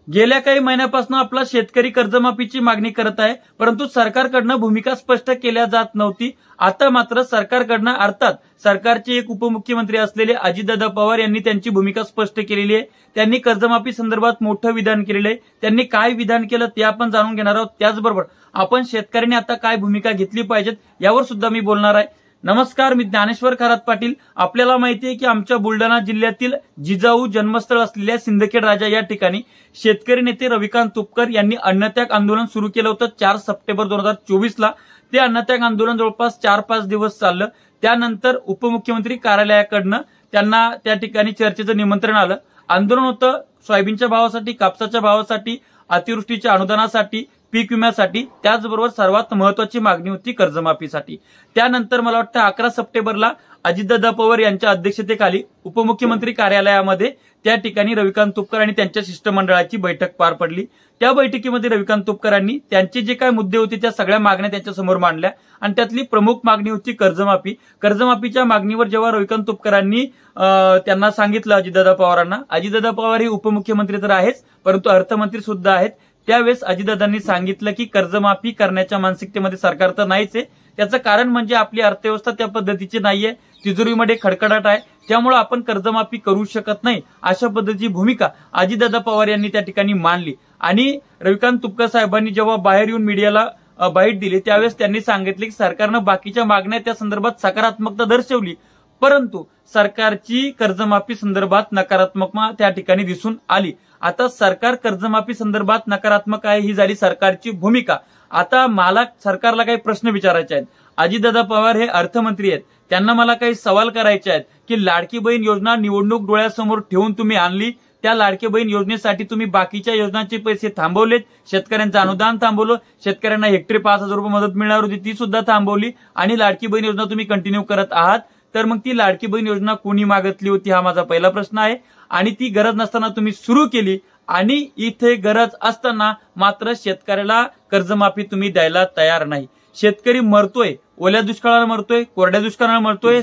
गेल्या काही महिन्यापासून आपला शेतकरी कर्जमाफीची मागणी करत आहे, परंतु सरकारकडनं भूमिका स्पष्ट केल्या जात नव्हती। आता मात्र सरकारकडनं अर्थात सरकारचे एक उपमुख्यमंत्री असलेले अजितदादा पवार यांनी त्यांची भूमिका स्पष्ट केलेली आहे। त्यांनी कर्जमाफी संदर्भात मोठं विधान केलेलं आहे। त्यांनी काय विधान केलं ते आपण जाणून घेणार आहोत। त्याचबरोबर आपण शेतकऱ्यांनी आता काय भूमिका घेतली पाहिजेत यावर सुद्धा मी बोलणार आहे। नमस्कार, मी ज्ञानेश्वर खरात पाटील। आपल्याला माहिती आहे की आमच्या बुलढाणा जिल्ह्यातील जिजाऊ जन्मस्थळ असलेल्या सिंदखेड राजा या ठिकाणी शेतकरी नेते रविकांत तुपकर यांनी अन्नत्याग आंदोलन सुरू केलं होतं 4 सप्टेंबर 2024 ला। ते अन्नत्याग आंदोलन जवळपास 4-5 दिवस चाललं। त्यानंतर उपमुख्यमंत्री कार्यालयाकडनं त्यांना त्या ठिकाणी चर्चेचं निमंत्रण आलं। आंदोलन होतं सोयाबीनच्या भावासाठी, कापसाच्या भावासाठी, अतिवृष्टीच्या अनुदानासाठी, पीक विम्यासाठी, त्याचबरोबर सर्वात महत्वाची मागणी होती कर्जमाफीसाठी। त्यानंतर मला वाटतं 11 सप्टेंबरला अजितदादा पवार यांच्या अध्यक्षतेखाली उपमुख्यमंत्री कार्यालयामध्ये त्या ठिकाणी रविकांत तुपकर आणि त्यांच्या शिष्टमंडळाची बैठक पार पडली। त्या बैठकीमध्ये रविकांत तुपकरांनी त्यांचे जे काय मुद्दे होते त्या सगळ्या मागण्या त्यांच्या समोर मांडल्या आणि त्यातली प्रमुख मागणी होती कर्जमाफी। कर्जमाफीच्या मागणीवर जेव्हा रविकांत तुपकरांनी त्यांना सांगितलं अजितदादा पवारांना, अजितदादा पवार हे उपमुख्यमंत्री तर आहेच परंतु अर्थमंत्री सुद्धा आहेत, त्यावेळेस अजितदादांनी सांगितलं की कर्जमाफी करण्याच्या मानसिकतेमध्ये सरकार तर नाहीच आहे। त्याचं कारण म्हणजे आपली अर्थव्यवस्था त्या पद्धतीची नाहीये, तिजोरीमध्ये खडखडाट आहे, त्यामुळे आपण कर्जमाफी करू शकत नाही, अशा पद्धतीची भूमिका अजितदादा पवार यांनी त्या ठिकाणी मांडली। आणि रविकांत तुपकर साहेबांनी जेव्हा बाहेर येऊन मीडियाला बाईट दिली त्यावेळेस त्यांनी सांगितले की सरकारनं बाकीच्या मागण्या त्या संदर्भात सकारात्मकता दर्शवली, परंतु सरकारची कर्जमाफी संदर्भात नकारात्मकता त्या ठिकाणी दिसून आली। आता सरकार कर्जमाफी संदर्भात नकारात्मक आहे ही झाली सरकारची भूमिका। आता मला सरकारला काही प्रश्न विचारायचे आहेत। अजितदादा पवार हे अर्थमंत्री आहेत, त्यांना मला काही सवाल करायचे आहेत की लाडकी बहीण योजना निवडणूक डोळ्यासमोर ठेवून तुम्ही आणली, त्या लाडकी बहीण योजनेसाठी तुम्ही बाकीच्या योजनांचे पैसे थांबवलेत, शेतकऱ्यांचं अनुदान थांबवलं, शेतकऱ्यांना हेक्टरी 5,000 रुपये मदत मिळणार होती ती सुद्धा थांबवली आणि लाडकी बहीण योजना तुम्ही कंटिन्यू करत आहात। तर मग ती लाडकी बहीण योजना कोणी मागितली होती हा माझा पहिला प्रश्न आहे। आणि ती गरज नसताना तुम्ही सुरू केली आणि इथे गरज असताना मात्र शेतकऱ्याला कर्जमाफी तुम्ही द्यायला तयार नाही। शेतकरी मरतोय, ओल्या दुष्काळाला मरतोय, कोरड्या दुष्काळाला मरतोय,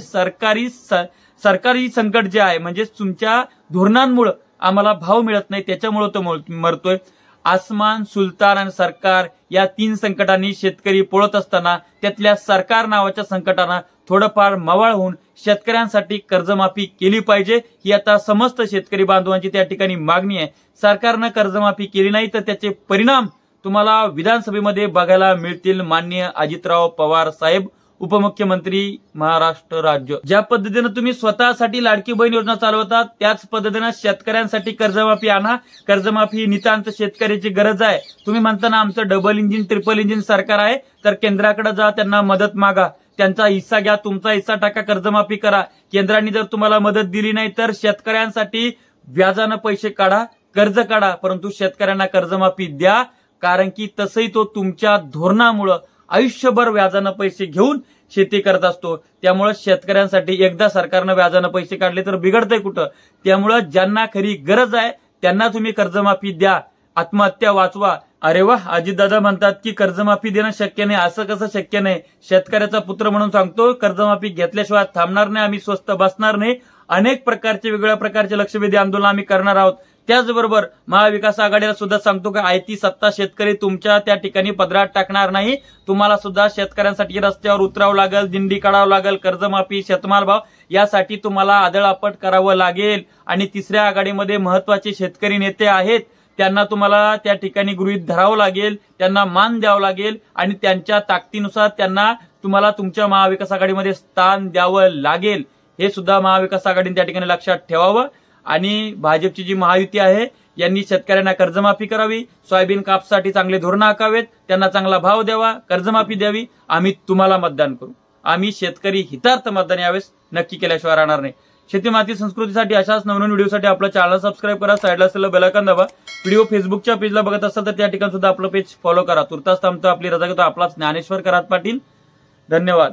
सरकारी संकट जे आहे म्हणजे तुमच्या धोरणांमुळे आम्हाला भाव मिळत नाही त्याच्यामुळे तो मरतोय। आसमान, सुलतान आणि सरकार या 3 संकटांनी शेतकरी पळत असताना त्यातल्या सरकार नावाच्या संकटांना थोडंफार मवाळ होऊन शेतकऱ्यांसाठी कर्जमाफी केली पाहिजे ही आता समस्त शेतकरी बांधवांची त्या ठिकाणी मागणी आहे। सरकारनं कर्जमाफी केली नाही तर त्याचे परिणाम तुम्हाला विधानसभेमध्ये बघायला मिळतील। माननीय अजितराव पवार साहेब, उपमुख्यमंत्री महाराष्ट्र राज्य, ज्या पद्धतीने तुम्ही स्वतःसाठी लाडकी बहीण योजना चालवतात त्याच पद्धतीने शेतकऱ्यांसाठी कर्जमाफी आणा। कर्जमाफी नितांत शेतकऱ्याची गरज आहे। तुम्ही म्हणता ना आमचं डबल इंजिन ट्रिपल इंजिन सरकार आहे, तर केंद्राकडे जा, त्यांना मदत मागा, त्यांचा हिस्सा घ्या, तुमचा हिस्सा टाका, कर्जमाफी करा। केंद्राने जर तुम्हाला मदत दिली नाही तर शेतकऱ्यांसाठी व्याजानं पैसे काढा, कर्ज काढा, परंतु शेतकऱ्यांना कर्जमाफी द्या, कारण की तसंही तो तुमच्या धोरणामुळे आयुष्यभर व्याजानं पैसे घेऊन शेती करत असतो। त्यामुळे शेतकऱ्यांसाठी एकदा सरकारनं व्याजानं पैसे काढले तर बिघडतंय कुठं। त्यामुळे ज्यांना खरी गरज आहे त्यांना तुम्ही कर्जमाफी द्या, आत्महत्या वाचवा। अरे वा, अजितदादा म्हणतात की कर्जमाफी देणं शक्य नाही, असं कसं शक्य नाही? शेतकऱ्याचा पुत्र म्हणून सांगतो, कर्जमाफी घेतल्याशिवाय थांबणार नाही, आम्ही स्वस्त बसणार नाही। अनेक प्रकारचे वेगवेगळ्या प्रकारचे लक्षवेधी आंदोलन आम्ही करणार आहोत। त्याचबरोबर महाविकास आघाडीला सुद्धा सांगतो की आयती सत्ता शेतकरी तुमच्या त्या ठिकाणी पदरात टाकणार नाही, तुम्हाला सुद्धा शेतकऱ्यांसाठी रस्त्यावर उतरावं लागेल, दिंडी काढावं लागेल, कर्जमाफी, शेतमाल भाव यासाठी तुम्हाला आदळआपट करावं लागेल। आणि तिसऱ्या आघाडीमध्ये महत्वाचे शेतकरी नेते आहेत, त्यांना तुम्हाला त्या ठिकाणी गृहीत धरावं लागेल, त्यांना मान द्यावं लागेल आणि त्यांच्या ताकदीनुसार त्यांना तुम्हाला तुमच्या महाविकास आघाडीमध्ये स्थान द्यावं लागेल। हे सुद्धा महाविकास आघाडीने त्या ठिकाणी लक्षात ठेवावं। आणि भाजपची जी महायुती आहे यांनी शेतकऱ्यांना कर्जमाफी करावी, सोयाबीन कापसासाठी चांगले धोरण आखावेत, त्यांना चांगला भाव द्यावा, कर्जमाफी द्यावी। आम्ही तुम्हाला मतदान करू, आम्ही शेतकरी हितार्थ मतदान यावेळेस नक्की केल्याशिवाय राहणार नाही। शेती माती संस्कृतीसाठी अशाच नवनवीन व्हिडिओसाठी आपलं चॅनल सबस्क्राईब करा, साईडला असलेलं बेल आयकॉन दाबा। व्हिडिओ फेसबुकच्या पेजला बघत असाल तर त्या ठिकाणी सुद्धा आपलं पेज फॉलो करा। तुर्तास थांबतो, आपली रजा घेतो, आपलाच ज्ञानेश्वर खरात पाटील। धन्यवाद।